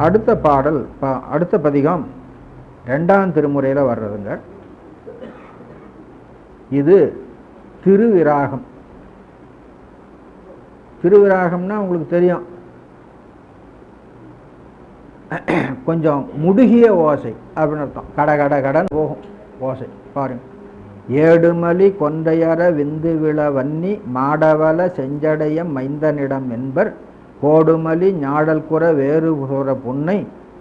அடுத்த பாடல் அடுத்த பதிகம் 2ஆம் திருமுறையில் வர்றதுங்க. இது திருவிராகம். திருவிராகம்னா உங்களுக்கு தெரியும், கொஞ்சம் முடுகிய ஓசை அப்படின்னு அர்த்தம். கட கட கடன் போகும் ஓசை. பாருங்க, ஏடுமலி கொன்றையற விந்து விழ வன்னி மாடவல செஞ்சடையம் மைந்தனிடம் என்பர் கோடுமலி ஞாழல் குற வேறு குற புன்னை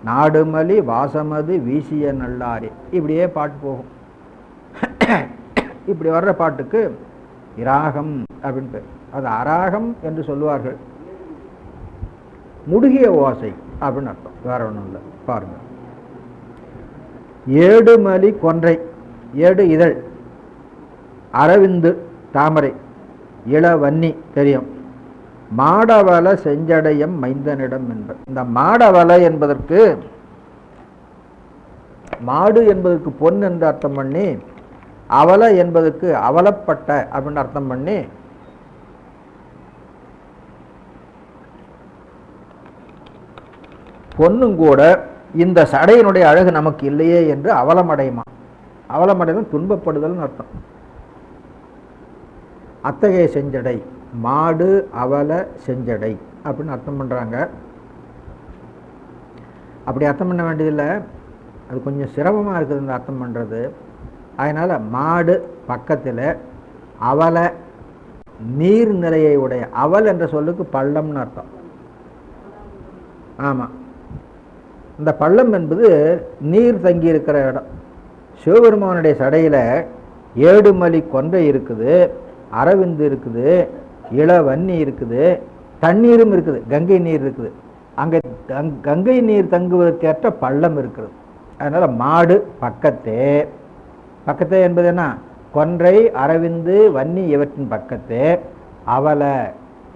நாடுமலி வாசமது வீசிய நல்லாரே. இப்படியே பாட்டு போகும். இப்படி வர்ற பாட்டுக்கு இராகம் அப்படின்னு பேர். அது அராகம் என்று சொல்லுவார்கள். முடுகிய ஓசை அப்படின்னு அர்த்தம், வேற ஒன்றும் இல்லை. பாருங்க, ஏடுமலி கொன்றை, ஏடு இதழ், அரவிந்து தாமரை, இளவன்னி தெரியும், மாடவல செஞ்சடையம் மைந்தனிடம் என்பர். இந்த மாடவல என்பதற்கு, மாடு என்பதற்கு பொன் என்று அர்த்தம் பண்ணி, அவல என்பதற்கு அவலப்பட்ட அப்படின்னு அர்த்தம் பண்ணி, பொண்ணும் கூட இந்த சடையினுடைய அழகு நமக்கு இல்லையே என்று அவலமடையுமா. அவலமடைதல் துன்பப்படுதல்னு அர்த்தம். அத்தகைய செஞ்சடை, மாடு அவல செஞ்சடை அப்படின்னு அர்த்தம் பண்ணுறாங்க. அப்படி அர்த்தம் பண்ண வேண்டியதில்லை, அது கொஞ்சம் சிரமமாக இருக்குது இந்த அர்த்தம் பண்ணுறது. அதனால் மாடு பக்கத்தில், அவல நீர்நிலையை உடைய, அவல் என்ற சொல்லுக்கு பள்ளம்னு அர்த்தம். ஆமாம், இந்த பள்ளம் என்பது நீர் தங்கி இருக்கிற இடம். சிவபெருமானுடைய சடையில் ஏடுமலி கொன்றை இருக்குது, அரவிந்து இருக்குது, இளவன்னி இருக்குது, தண்ணீரும் இருக்குது, கங்கை நீர் இருக்குது. அங்கே கங்கை நீர் தங்குவதற்கேற்ற பள்ளம் இருக்கிறது. அதனால் மாடு பக்கத்தே, பக்கத்தே என்பது என்ன, கொன்றை அரவிந்து வன்னி இவற்றின் பக்கத்தே அவல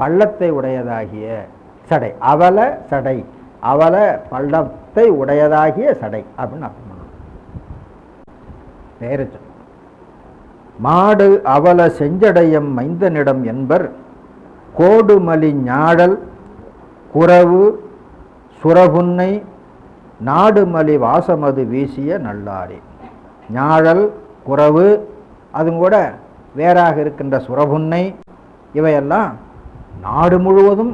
பள்ளத்தை உடையதாகிய சடை. அவல சடை, அவல பள்ளத்தை உடையதாகிய சடை அப்படின்னு அர்த்தம் பண்ணணும். நேரச்சு மாடு அவல செஞ்சடையம் மைந்தனிடம் என்பர் கோடுமலி ஞாழல் குறவு சுரபுன்னை நாடுமலி வாசமது வீசிய நல்லாரே. ஞாழல் குறவு, அதுவும் கூட வேறாக இருக்கின்ற சுரபுன்னை, இவையெல்லாம் நாடு முழுவதும்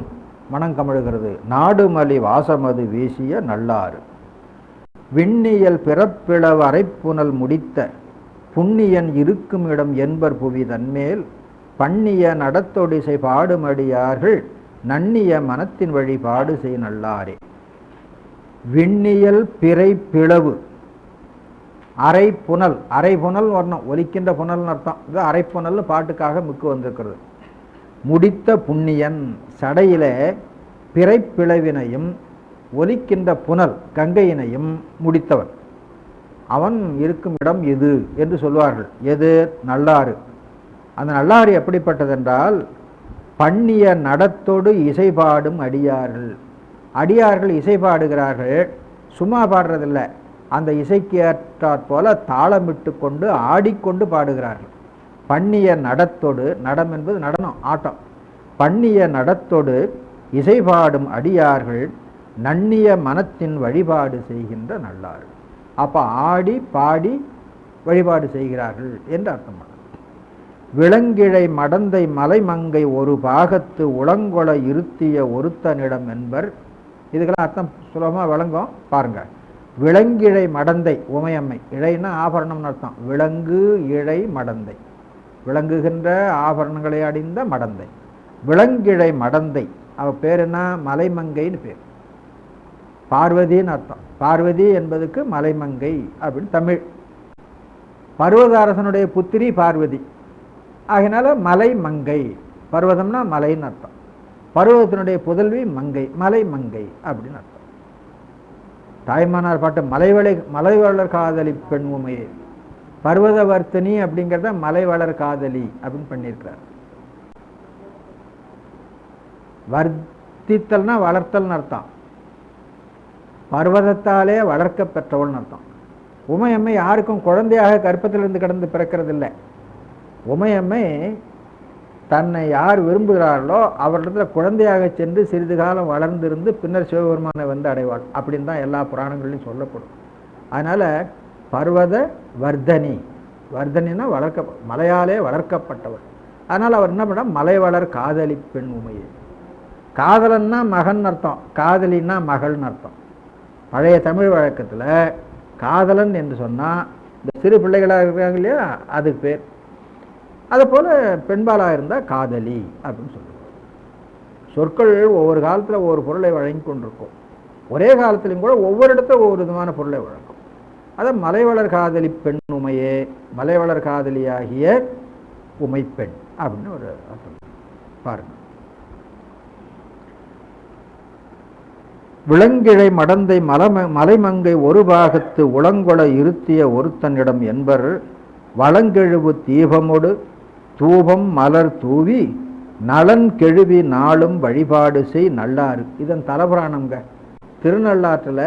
மனம் கமழுகிறது. நாடுமலி வாசமது வீசிய நல்லாறு. விண்ணியல் பிறப்பிளவ அரைப்புனல் முடித்த புண்ணியன் இருக்கும் இடம் என்பர் புவி தன்மேல் பண்ணிய நடத்தொடிசை பாடுமடியார்கள் நன்னிய மனத்தின் வழி பாடு செய் நல்லாரே. விண்ணியல் பிறை பிளவு, அரை புனல், அரை புனல் வரணும், ஒலிக்கின்ற புனல்னு அர்த்தம். இது அரை புனல் பாட்டுக்காக மிக்கு வந்திருக்கிறது. முடித்த புண்ணியன், சடையில பிறைப்பிளவினையும் ஒலிக்கின்ற புனல் கங்கையினையும் முடித்தவன், அவன் இருக்கும் இடம் எது என்று சொல்வார்கள். எது? நல்லாறு. அந்த நல்லாறு எப்படிப்பட்டதென்றால், பண்ணிய நடத்தோடு இசைபாடும் அடியார்கள். அடியார்கள் இசை பாடுகிறார்கள், சும்மா பாடுறதில்லை, அந்த இசைக்கு ஏற்றாற் போல தாளமிட்டு கொண்டு ஆடிக்கொண்டு பாடுகிறார்கள். பண்ணிய நடத்தோடு, நடம் என்பது நடனம், ஆட்டம். பண்ணிய நடத்தோடு இசைபாடும் அடியார்கள் நன்னிய மனத்தின் வழிபாடு செய்கின்ற நல்லாறு. அப்போ ஆடி பாடி வழிபாடு செய்கிறார்கள் என்று அர்த்தம் பண்ண. விலங்கிழை மடந்தை மலைமங்கை ஒரு பாகத்து உளங்கொள இருத்திய ஒருத்தனிடம் என்பர். இதுக்கெல்லாம் அர்த்தம் சுலபமாக விளங்கும், பாருங்க. விலங்கிழை மடந்தை உமையம்மை, இழைன்னா ஆபரணம்னு அர்த்தம். விலங்கு இழை மடந்தை, விளங்குகின்ற ஆபரணங்களை அடைந்த மடந்தை. விலங்கிழை மடந்தை, அவ பேர் என்ன? மலைமங்கைன்னு பேர். பார்வதின்னு அர்த்தம். பார்வதி என்பதுக்கு மலைமங்கை அப்படின்னு தமிழ். பர்வதாரசனுடைய புத்திரி பார்வதி, ஆகினால மலைமங்கை. பர்வதம்னா மலைன்னு அர்த்தம். பர்வதத்தினுடைய புதல்வி மங்கை, மலைமங்கை அப்படின்னு அர்த்தம். தாய்மானார் பாட்டு மலைவளர் காதலி பெண் உமையே, பர்வதவர்த்தினி அப்படிங்கிறத மலைவளர் காதலி அப்படின்னு பண்ணியிருக்கிறார். வர்த்தித்தல்னா வளர்த்தல்னு அர்த்தம். பர்வதத்தாலே வளர்க்க பெற்றவள்னு அர்த்தம். உமையம்மை யாருக்கும் குழந்தையாக கர்ப்பத்திலிருந்து கிடந்து பிறக்கிறது இல்லை. உமையம்மை தன்னை யார் விரும்புகிறார்களோ அவரிடத்தில் குழந்தையாக சென்று சிறிது காலம் வளர்ந்திருந்து பின்னர் சிவபெருமானை வந்து அடைவாள் அப்படின்னு தான் எல்லா புராணங்களையும் சொல்லப்படும். அதனால் பர்வத வர்தனி, வர்தனின்னா மலையாலே வளர்க்கப்பட்டவர். அதனால் அவர் என்ன பண்ண, மலை வளர் காதலி பெண் உமையே. காதலன்னா மகன் அர்த்தம், காதலின்னா மகள்னு அர்த்தம். பழைய தமிழ் வழக்கத்தில் காதலன் என்று சொன்னால் இந்த சிறு பிள்ளைகளாக இருக்காங்க இல்லையா, அதுக்கு பேர். அதை போல் பெண்பாலாக இருந்தால் காதலி அப்படின்னு சொல்லுவாங்க. சொற்கள் ஒவ்வொரு காலத்தில் ஒவ்வொரு பொருளை வழங்கி கொண்டிருக்கும். ஒரே காலத்திலையும் கூட ஒவ்வொரு இடத்துல ஒவ்வொரு விதமான பொருளை வழங்கும். அதை மலைவளர் காதலி பெண் உமையே, மலைவளர் காதலியாகிய உமைப்பெண் அப்படின்னு ஒரு அர்த்தம் பாருங்க. விலங்கிழை மடந்தை மலைமங்கை ஒரு பாகத்து உளங்கொள இருத்திய ஒருத்தனிடம் என்பர் வளங்கெழுவு தீபமொடு தூபம் மலர் தூவி நலன் கெழுவி நாளும் வழிபாடு செய் நல்லாறு. இதன் தலபுராணங்க. திருநள்ளாற்றில்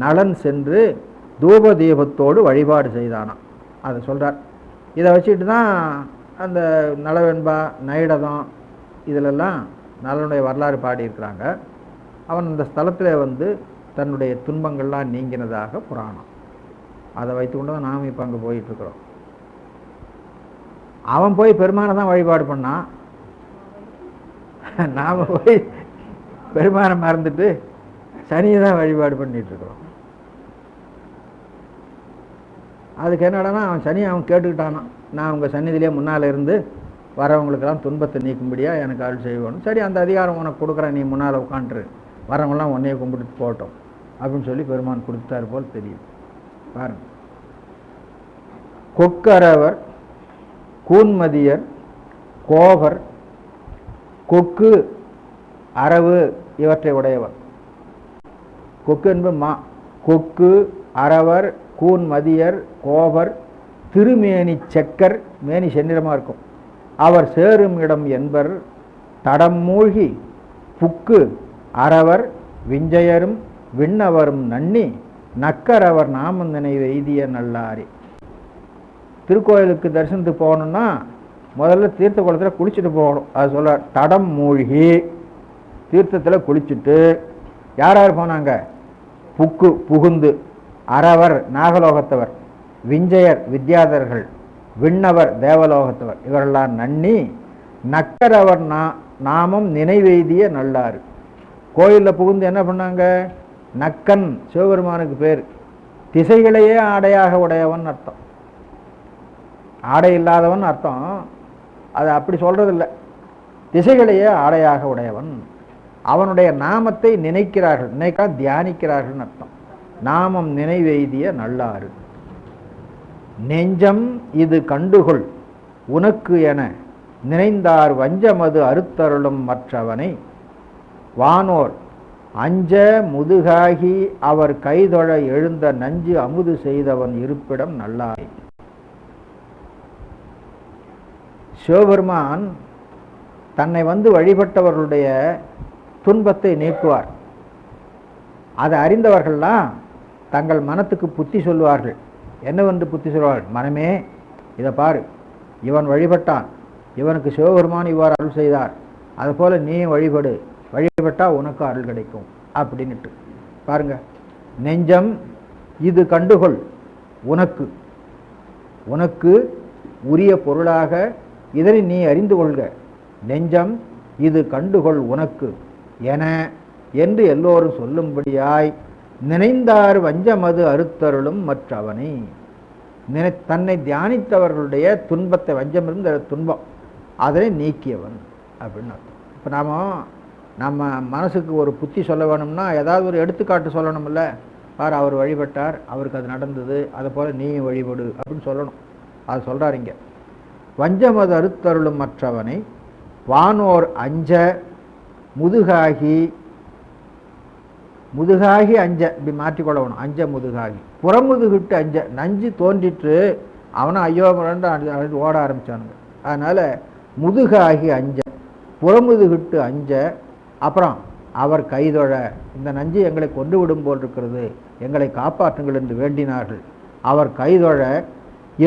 நலன் சென்று தூப தீபத்தோடு வழிபாடு செய்தானாம், அதை சொல்கிறார். இதை வச்சுட்டு தான் அந்த நலவெண்பா நைடதம் இதிலெல்லாம் நலனுடைய வரலாறு பாடியிருக்கிறாங்க. அவன் அந்த ஸ்தலத்தில் வந்து தன்னுடைய துன்பங்கள்லாம் நீங்கினதாக புராணம். அதை வைத்துக்கொண்டு தான் நாம் இப்போ அங்கே போயிட்டுருக்குறோம். அவன் போய் பெருமானை தான் வழிபாடு பண்ணான், நாம் போய் பெருமானை மறந்துட்டு சனியை தான் வழிபாடு பண்ணிகிட்ருக்குறோம். அதுக்கு என்னடானா அவன் சனியை அவன் கேட்டுக்கிட்டானா, நான் உங்கள் சந்நிதியிலே முன்னால் இருந்து வரவங்களுக்கெல்லாம் துன்பத்தை நீக்கும்படியாக எனக்கு அருள் செய்யணும். சரி, அந்த அதிகாரம் உனக்கு கொடுக்குறேன், நீ முன்னால் உட்காந்துரு, வரவங்களாம் உன்னையே கும்பிட்டு போட்டோம் அப்படின்னு சொல்லி பெருமான் கொடுத்தாரு போல் தெரியும். பாருங்க, கொக்கரவர் கூன்மதியர் கோவர் கொக்கு அரவு இவற்றை உடையவர். கொக்கு என்பது மா. கொக்கு அரவர் கூன்மதியர் கோவர் திருமேனி செக்கர், மேனி செந்நிறமாக இருக்கும், அவர் சேரும் இடம் என்பர் தடம் மூழ்கி புக்கு அரவர் விஞ்சையரும் விண்ணவரும் நன்னி நக்கரவர் நாம நினைவு எய்திய நல்லாரி. திருக்கோயிலுக்கு தரிசனத்துக்கு போகணும்னா முதல்ல தீர்த்த குளத்தில் குளிச்சுட்டு போகணும். அது சொல்ல தடம் மூழ்கி தீர்த்தத்தில் குளிச்சுட்டு யார் யார் போனாங்க, புக்கு புகுந்து, அரவர் நாகலோகத்தவர், விஞ்சையர் வித்யாதர்கள், விண்ணவர் தேவலோகத்தவர், இவரெல்லாம் நன்னி நக்கரவர் நாமம் நினைவெய்திய நல்லாறு. கோயிலில் புகுந்து என்ன பண்ணாங்க, நக்கன் சிவபெருமானுக்கு பேர். திசைகளையே ஆடையாக உடையவன் அர்த்தம், ஆடை இல்லாதவன் அர்த்தம். அது அப்படி சொல்றதில்லை, திசைகளையே ஆடையாக உடையவன். அவனுடைய நாமத்தை நினைக்கிறார்கள், நினைக்கா தியானிக்கிறார்கள் அர்த்தம். நாமம் நினைவெய்திய நல்லாறு. நெஞ்சம் இது கண்டுகொள் உனக்கு என நினைந்தார் வஞ்சமது அறுத்தருளும் மற்றவனை வானோர் அஞ்ச முதுகாகி அவர் கைதொழ எழுந்த நஞ்சு அமுது செய்தவன் இருப்பிடம் நல்லாய். சிவபெருமான் தன்னை வந்து வழிபட்டவர்களுடைய துன்பத்தை நீக்குவார். அதை அறிந்தவர்கள்லாம் தங்கள் மனத்துக்கு புத்தி சொல்லுவார்கள். என்னவென்று புத்தி சொல்வார்கள், மனமே இதை பாரு, இவன் வழிபட்டான், இவனுக்கு சிவபெருமான் இவ்வாறு அருள் செய்தார், அதுபோல் நீ வழிபடு, வழிபட்டால் உனக்கு அருள் கிடைக்கும் அப்படின்ட்டு. பாருங்க, நெஞ்சம் இது கண்டுகொள் உனக்கு, உனக்கு உரிய பொருளாக இதனை நீ அறிந்து கொள்க. நெஞ்சம் இது கண்டுகொள் உனக்கு என என்று எல்லோரும் சொல்லும்படியாய் நினைந்தார் வஞ்சமது அறுத்தருளும் மற்றவனை. தன்னை தியானித்தவர்களுடைய துன்பத்தை, வஞ்சம் இருந்த துன்பம், அதனை நீக்கியவன் அப்படின்னு அர்த்தம். இப்போ நம்ம மனசுக்கு ஒரு புத்தி சொல்ல வேணும்னா ஏதாவது ஒரு எடுத்துக்காட்டு சொல்லணும்ல. பார், அவர் வழிபட்டார், அவருக்கு அது நடந்தது, அதை போல் நீ வழிபடு அப்படின்னு சொல்லணும். அது சொல்கிறார் இங்கே. வஞ்சமது அறுத்தருளும் மற்றவனை வானோர் அஞ்ச முதுகாகி, முதுகாகி அஞ்ச, இப்படி மாற்றிக்கொள்ளணும், அஞ்ச முதுகாகி, புறமுதுகிட்டு அஞ்ச, நஞ்சு தோன்றிட்டு அவனை ஐயோ ஓட ஆரம்பித்தானுங்க. அதனால் முதுகாகி அஞ்ச, புறமுதுகிட்டு அஞ்ச, அப்புறம் அவர் கைதொழ, இந்த நஞ்சு எங்களை கொண்டு விடும் போல் இருக்கிறது, எங்களை காப்பாற்றுங்கள் என்று வேண்டினார்கள். அவர் கைதொழ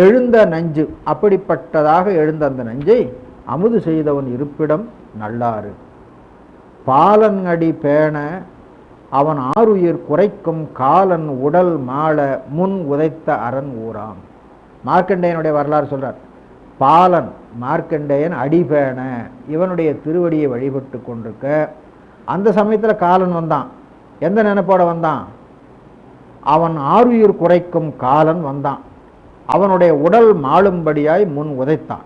எழுந்த நஞ்சு, அப்படிப்பட்டதாக எழுந்த அந்த நஞ்சை அமுது செய்தவன் இருப்பிடம் நல்லாறு. பாலன் அடி பேண அவன் ஆறுயிர் குறைக்கும் காலன் உடல் மாள முன் உதைத்த அரண் ஊராம். மார்க்கண்டேயனுடைய வரலாறு சொல்றார். பாலன் மார்க்கண்டேயன் அடிபேண இவனுடைய திருவடியை வழிபட்டு கொண்டிருக்க அந்த சமயத்தில் காலன் வந்தான். எந்த நினைப்போட வந்தான்? அவன் ஆறுயிர் குறைக்கும் காலன் வந்தான். அவனுடைய உடல் மாளும்படியாய் முன் உதைத்தான்.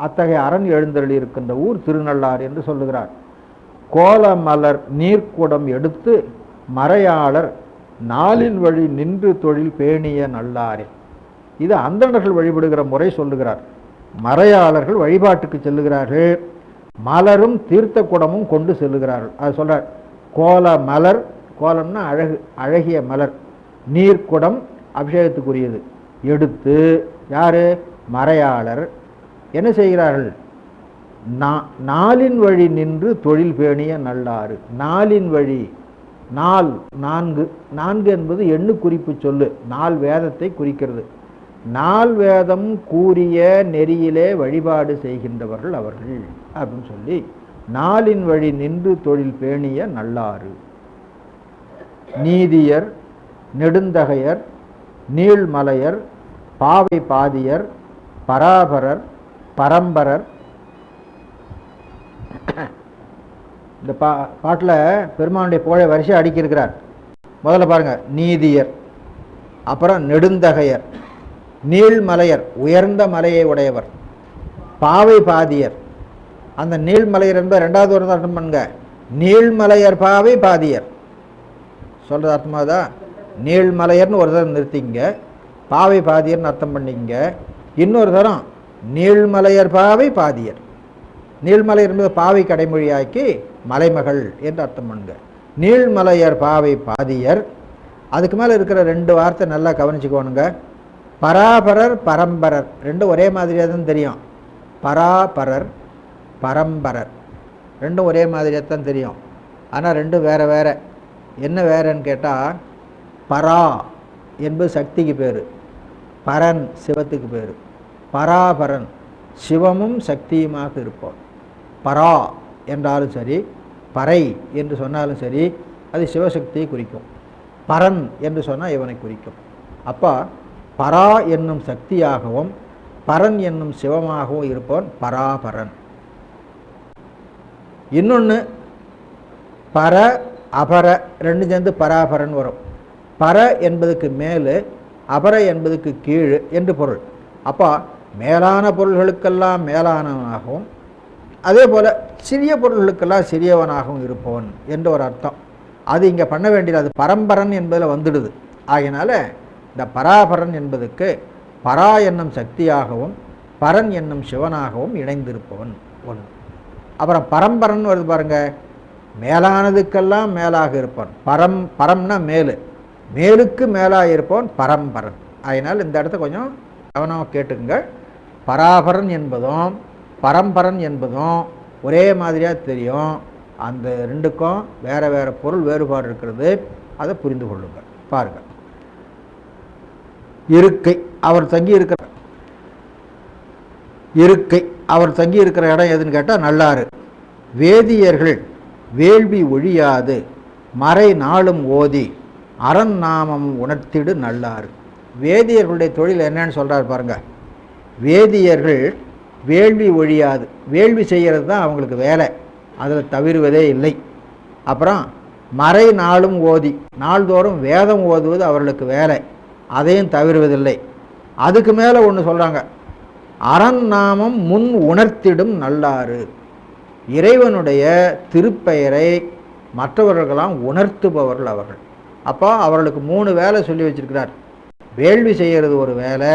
அத்தகைய அரண் எழுந்தருளி இருக்கின்ற ஊர் திருநள்ளாறு என்று சொல்லுகிறார். கோலமலர் நீர்க்குடம் எடுத்து மறையாளர் நாளின் வழி நின்று தொழில் பேணிய நல்லாரே. இது அந்தணர்கள் வழிபடுகிற முறை சொல்லுகிறார். மறையாளர்கள் வழிபாட்டுக்கு செல்லுகிறார்கள், மலரும் தீர்த்த குடமும் கொண்டு செல்லுகிறார்கள். அது சொல்றார். கோல மலர், கோலம்னா அழகு, அழகிய மலர், நீர்க்குடம் அபிஷேகத்துக்குரியது எடுத்து யாரு? மறையாளர் என்ன செய்கிறார்கள்? நாளின் வழி நின்று தொழில் பேணிய நல்லாறு. நாளின் வழி, நாள் நான்கு, நான்கு என்பது எண்ணு குறிப்பு சொல்லு, நாள் வேதத்தை குறிக்கிறது. நாள் வேதம் கூறிய நெறியிலே வழிபாடு செய்கின்றவர்கள் அவர்கள் அப்படின்னு சொல்லி நாளின் வழி நின்று தொழில் பேணிய நல்லாறு. நீதியர், நெடுந்தகையர், நீள்மலையர், பாவை பாதியர், பராபரர், பரம்பரர். இந்த பாட்டில் பெருமானுடைய புகழை வரிசை அடுக்கியிருக்கிறார். முதல்ல பாருங்க, நீதியர், அப்புறம் நெடுந்தகையர், நீள்மலையர் உயர்ந்த மலையை உடையவர், பாவை பாதியர். அந்த நீள்மலையர் என்பது ரெண்டாவது ஒரு அர்த்தம் பண்ணுங்க. நீள்மலையர் பாவை பாதியர் சொல்றது அர்த்தமாதான். நீள்மலையர்னு ஒரு தரம் நிறுத்திங்க, பாவை பாதியர்னு அர்த்தம் பண்ணிங்க. இன்னொரு தரம் நீள்மலையர் பாவை பாதியர். நீள்மலையர் என்பது பாவை கடைமொழியாக்கி மலைமகள் என்று அர்த்தம் பண்ணுங்க. நீள்மலையர் பாவை பாதியர். அதுக்கு மேலே இருக்கிற ரெண்டு வார்த்தை நல்லா கவனிச்சுக்கோணுங்க. பராபரர், பரம்பரர் ரெண்டும் ஒரே மாதிரியாக தான் தெரியும். பராபரர், பரம்பரர் ரெண்டும் ஒரே மாதிரியாக தான் தெரியும். ஆனால் ரெண்டும் வேற வேற. என்ன வேறன்னு கேட்டால், பரா என்பது சக்திக்கு பேர், பரன் சிவத்துக்கு பேர். பராபரன் சிவமும் சக்தியுமாக இருப்போம். பரா என்றாலும் சரி, பறை என்று சொன்னாலும் சரி, அது சிவசக்தியை குறிக்கும். பரன் என்று சொன்னால் இவனை குறிக்கும். அப்போ பரா என்னும் சக்தியாகவும் பரன் என்னும் சிவமாகவும் இருப்பவன் பராபரன். இன்னொன்று பர அபர ரெண்டு சேர்ந்து பராபரன் வரும். பர என்பதுக்கு மேலு, அபர என்பதுக்கு கீழ் என்று பொருள். அப்போ மேலான பொருள்களுக்கெல்லாம் மேலானவனாகவும் அதே போல் சிறிய பொருள்களுக்கெல்லாம் சிறியவனாகவும் இருப்பவன் என்று ஒரு அர்த்தம். அது இங்கே பண்ண வேண்டியது. அது பரம்பரன் என்பதில் வந்துடுது. ஆகையினால இந்த பராபரன் என்பதுக்கு பரா என்னும் சக்தியாகவும் பரன் என்னும் சிவனாகவும் இணைந்திருப்பவன் ஒன்று. அப்புறம் பரம்பரன் வருது பாருங்க, மேலானதுக்கெல்லாம் மேலாக இருப்பான். பரம்னா மேலு, மேலுக்கு மேலாக இருப்பவன் பரம்பரன். அதனால் இந்த இடத்த கொஞ்சம் கவனமாக கேட்டுக்குங்க. பராபரன் என்பதும் பரம்பரன் என்பதும் ஒரே மாதிரியாக தெரியும். அந்த ரெண்டுக்கும் வேற வேற பொருள் வேறுபாடு இருக்கிறது. அதை புரிந்து கொள்ளுங்கள். பாருங்கள், இருக்கை அவர் தங்கி இருக்கிற இருக்கை அவர் தங்கி இருக்கிற இடம் எதுன்னு கேட்டால் நல்லாறு. வேதியர்கள் வேள்வி ஒழியாது மறை நாளும் ஓதி அரண் நாமம் உணர்த்திடு நல்லாறு. வேதியர்களுடைய தொழில் என்னன்னு சொல்கிறார் பாருங்க. வேதியர்கள் வேள்வி ஒழியாது, வேள்வி செய்கிறது தான் அவங்களுக்கு வேலை, அதில் தவிர்வதே இல்லை. அப்புறம் மறை நாளும் ஓதி, நாள்தோறும் வேதம் ஓதுவது அவர்களுக்கு வேலை, அதையும் தவிர்வதில்லை. அதுக்கு மேலே ஒன்று சொல்கிறாங்க, அரண் நாமம் முன் உணர்த்திடும் நல்லாறு. இறைவனுடைய திருப்பெயரை மற்றவர்களெல்லாம் உணர்த்துபவர்கள் அவர்கள். அப்போ அவர்களுக்கு 3 வேலை சொல்லி வச்சிருக்கிறார். வேள்வி செய்கிறது ஒரு வேலை,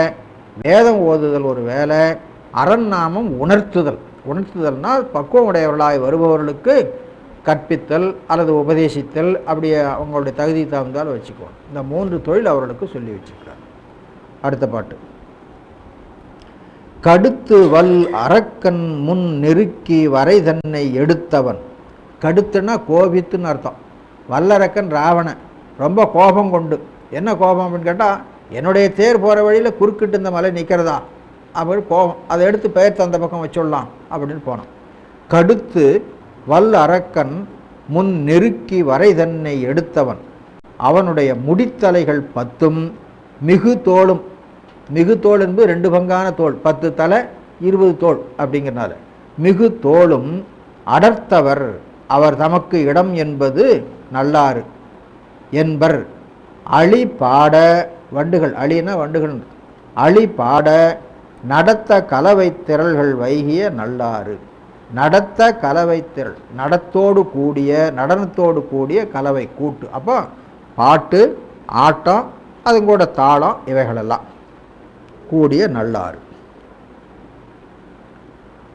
வேதம் ஓதுதல் ஒரு வேலை, அரண் நாமம் உணர்த்துதல். உணர்த்துதல்னால் பக்குவம் உடையவர்களாய் வருபவர்களுக்கு கற்பித்தல் அல்லது உபதேசித்தல், அப்படியே அவங்களுடைய தகுதி தகுந்தால் வச்சுக்குவோம். இந்த 3 தொழில் அவர்களுக்கு சொல்லி வச்சிருக்கிறார். அடுத்த பாட்டு. கடுத்து வல் அரக்கன் முன் நெருக்கி வரை தன்னை எடுத்தவன். கடுத்துன்னா கோபித்துன்னு அர்த்தம். வல்லரக்கன் ராவணன் ரொம்ப கோபம் கொண்டு, என்ன கோபம் அப்படின்னு கேட்டால், என்னுடைய தேர் போகிற வழியில் குறுக்கிட்டு இந்த மலை நிற்கிறதா, அப்படி போவோம், அதை எடுத்து பெயர்த்து அந்த பக்கம் வச்சுடலாம் அப்படின்னு போனோம். கடுத்து வல் அரக்கன் முன் நெருக்கி வரை தன்னை எடுத்தவன் அவனுடைய முடித்தலைகள் 10 மிகு தோளும், மிகு தோல் என்பது 2 பங்கான தோல், 10 தலை 20 தோல் அப்படிங்கிறனால மிகு தோளும் அடர்த்தவர் அவர் தமக்கு இடம் என்பது நல்லாறு என்பர் அழி பாட வண்டுகள், அழினா வண்டுகள், அழி பாட நடத்த கலவை திரள்கள் வைகிய நல்லாறு. நடத்த கலவை திரள், நடத்தோடு கூடிய, நடனத்தோடு கூடிய கலவை கூட்டு. அப்போ பாட்டு, ஆட்டம், அது கூட தாளம், இவைகளெல்லாம் கூடிய நல்லாறு.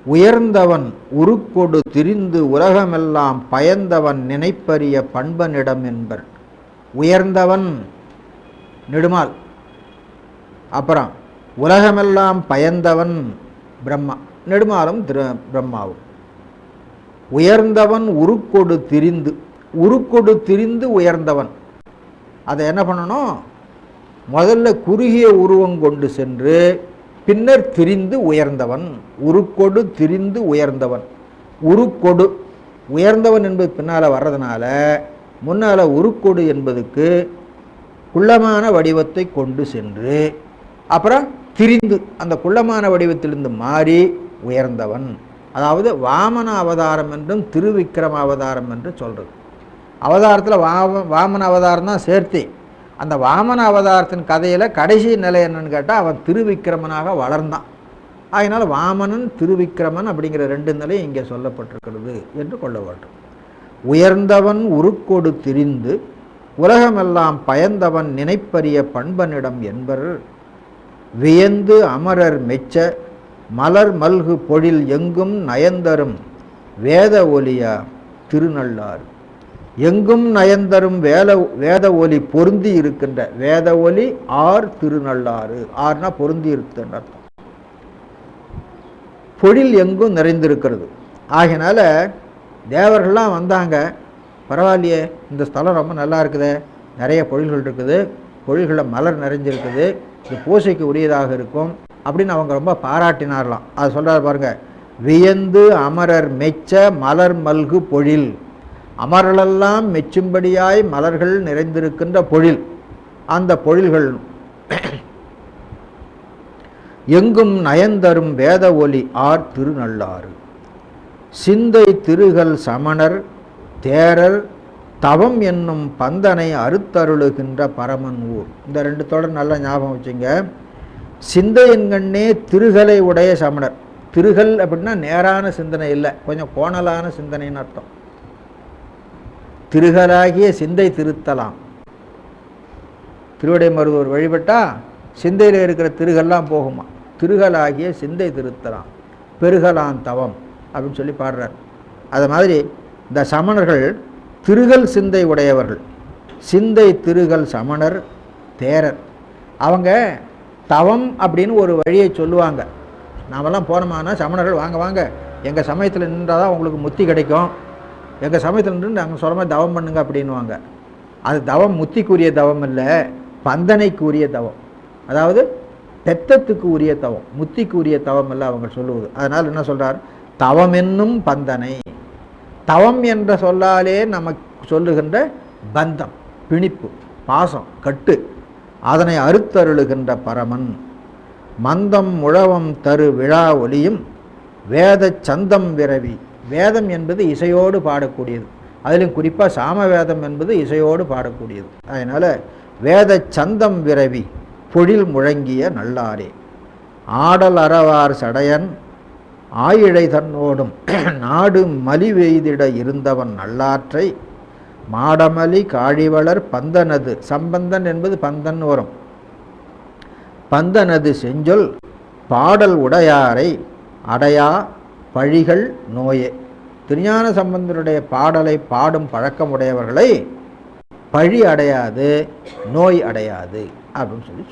உயர்ந்தவன் உருக்கொடு திரிந்து உலகமெல்லாம் பயந்தவன் நினைப்பரிய பண்பனிடம் என்பர். உயர்ந்தவன் நெடுமால், அப்புறம் உலகமெல்லாம் பயந்தவன் பிரம்மா, நெடுமாலும் பிரம்மாவும். உயர்ந்தவன் உருக்கொடு திரிந்து, உருக்கொடு திரிந்து உயர்ந்தவன். அதை என்ன பண்ணணும், முதல்ல குறுகிய உருவம் கொண்டு சென்று பின்னர் திரிந்து உயர்ந்தவன். உருக்கொடு திரிந்து உயர்ந்தவன். உருக்கொடு உயர்ந்தவன் என்பது பின்னால் வர்றதுனால முன்னால் உருக்கொடு என்பதுக்கு குள்ளமான வடிவத்தை கொண்டு சென்று அப்புறம் திரிந்து அந்த குள்ளமான வடிவத்திலிருந்து மாறி உயர்ந்தவன். அதாவது வாமன அவதாரம் என்றும் திருவிக்கிரம அவதாரம் என்று சொல்கிறது. அவதாரத்தில் வாமன அவதாரம் தான் சேர்த்தி. அந்த வாமன அவதாரத்தின் கதையில் கடைசி நிலை என்னன்னு கேட்டால் அவன் திருவிக்கிரமனாக வளர்ந்தான். அதனால் வாமனன் திருவிக்கிரமன் அப்படிங்கிற 2 நிலையும் இங்கே சொல்லப்பட்டிருக்கிறது என்று கொள்ள வேண்டும். உயர்ந்தவன் உருக்கொடு திரிந்து உலகமெல்லாம் பயந்தவன் நினைப்பரிய பண்பனிடம் என்பர் வியந்து அமரர் மெச்ச மலர் மல்கு பொழில் எங்கும் நயந்தரும் வேத ஒலியா திருநள்ளாறு. எங்கும் நயந்தரும் வேத ஒலி பொருந்தி இருக்கின்ற, வேத ஒலி ஆர் திருநள்ளாறு, ஆர்னா பொருந்தி இருக்கின்ற அர்த்தம். பொழில் எங்கும் நிறைந்திருக்கிறது. ஆகினால தேவர்கள்லாம் வந்தாங்க, பரவாயில்லையே இந்த ஸ்தலம் ரொம்ப நல்லா இருக்குது, நிறைய பொழில்கள் இருக்குது, பொழில்களில் மலர் நிறைஞ்சிருக்குது, இது பூசைக்கு உரியதாக இருக்கும் அப்படின்னு அவங்க ரொம்ப பாராட்டினாரலாம். அது சொல்கிறார் பாருங்க, வியந்து அமரர் மெச்ச மலர் மல்கு பொழில். அமரலெல்லாம் மெச்சும்படியாய் மலர்கள் நிறைந்திருக்கின்ற பொழில், அந்த பொழில்கள் எங்கும் நயந்தரும் வேத ஒலி ஆர் திருநள்ளாறு. சிந்தை திருகல் சமணர் தேரர் தவம் என்னும் பந்தனை அறுத்தருளுகின்ற பரமன் ஊர். இந்த 2 தொடர் நல்லா ஞாபகம் வச்சுங்க. சிந்தையன்கண்ணே திருகலை உடைய சமணர். திருகல் அப்படின்னா நேரான சிந்தனை இல்லை, கொஞ்சம் கோணலான சிந்தனைன்னு அர்த்தம். திருகலாகிய சிந்தை திருத்தலாம். திருவிடை மருதூர் வழிபட்டா சிந்தையில் இருக்கிற திருகெல்லாம் போகுமா. திருகலாகிய சிந்தை திருத்தலாம், பெருகலான் தவம் அப்படின்னு சொல்லி பாடுறார். அது மாதிரி இந்த சமணர்கள் திருகல் சிந்தை உடையவர்கள். சிந்தை திருகல் சமணர் தேரர். அவங்க தவம் அப்படின்னு ஒரு வழியை சொல்லுவாங்க. நாமெல்லாம் போனோமானா சமணர்கள் வாங்க வாங்க எங்கள் சமயத்தில் நின்றால் தான் உங்களுக்கு முத்தி கிடைக்கும், எங்கள் சமயத்தில் நின்று நாங்கள் சொல்ல மாதிரி தவம் பண்ணுங்க அப்படின்வாங்க. அது தவம் முத்திக்குரிய தவம் இல்லை, பந்தனைக்குரிய தவம். அதாவது பெத்தத்துக்கு உரிய தவம், முத்திக்கு உரிய தவம் இல்லை அவங்க சொல்லுவது. அதனால் என்ன சொல்கிறார், தவம் என்னும் பந்தனை. தவம் என்ற சொல்லாலே நமக்கு சொல்லுகின்ற பந்தம், பிணிப்பு, பாசம், கட்டு, அதனை அறுத்தருளுகின்ற பரமன். மந்தம் முழவம் தரு விழா ஒலியும் வேத சந்தம் விரவி. வேதம் என்பது இசையோடு பாடக்கூடியது, அதிலும் குறிப்பாக சாமவேதம் என்பது இசையோடு பாடக்கூடியது. அதனால் வேத சந்தம் விரவி பொழில் முழங்கிய நல்லாரே. ஆடல் அறவார் சடையன் ஆயிழை தன்னோடும் நாடு மலிவெய்திட இருந்தவன் நல்லாற்றை மாடமலி காழிவளர் பந்தனது. சம்பந்தன் என்பது பந்தன் வரும். பந்தனது செஞ்சொல் பாடல் உடையாரை அடையா பழிகள் நோயே. திருஞான சம்பந்தருடைய பாடலை பாடும் பழக்கமுடையவர்களை பழி அடையாது, நோய் அடையாது அப்படின்னு சொல்லி